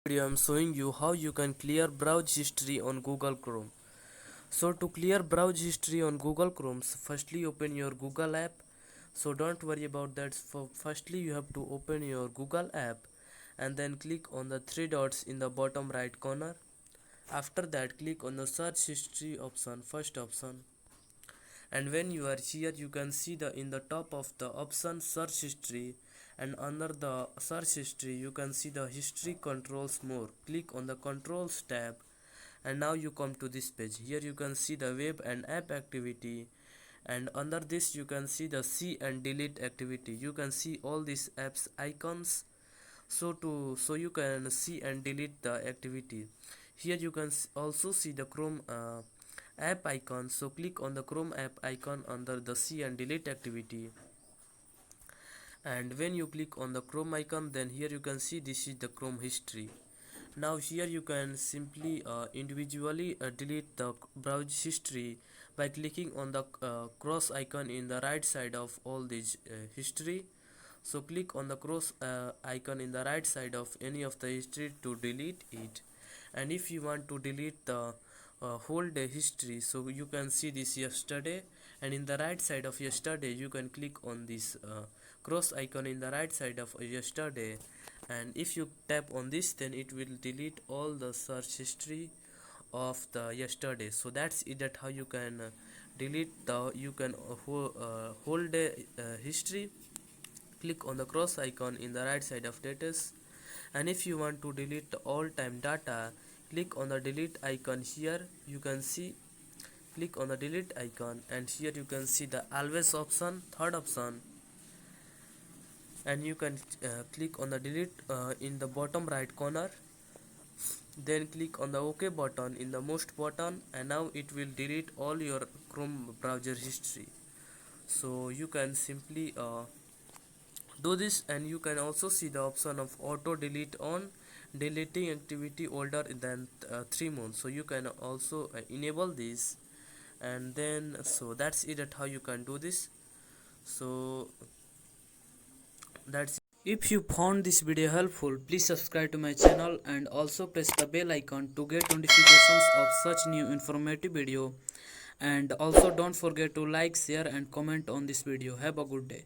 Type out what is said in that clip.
video I am showing you how you can clear browse history on Google Chrome. So to clear browse history on Google Chrome, firstly open your Google app. So don't worry about that. Firstly you have to open your Google app and then click on the three dots in the bottom right corner. After that click on the search history option, first option. And when you are here you can see the in the top of the option search history, and under the search history you can see the history controls more. Click on the controls tab and now you come to this page. Here you can see the web and app activity, and under this you can see the see and delete activity. You can see all these apps icons, so you can see and delete the activity. Here you can also see the Chrome app icon. So click on the Chrome app icon under the see and delete activity, and when you click on the Chrome icon, then here you can see this is the Chrome history. Now here you can simply individually delete the browse history by clicking on the cross icon in the right side of all these history. So click on the cross icon in the right side of any of the history to delete it. And if you want to delete the whole day history, so you can see this yesterday, and in the right side of yesterday you can click on this cross icon in the right side of yesterday, and if you tap on this then it will delete all the search history of the yesterday. So that's it, that how you can delete the whole day history. Click on the cross icon in the right side of status, and if you want to delete the all time data, click on the delete icon here. You can see, click on the delete icon, and here you can see the always option, third option, and you can click on the delete in the bottom right corner. Then click on the OK button in the most button, and now it will delete all your Chrome browser history. So you can simply do this, and you can also see the option of auto delete on deleting activity older than 3 months. So you can also enable this, and then so that's it, at how you can do this. So that's it. If you found this video helpful, please subscribe to my channel and also press the bell icon to get notifications of such new informative video. And also don't forget to like, share and comment on this video. Have a good day.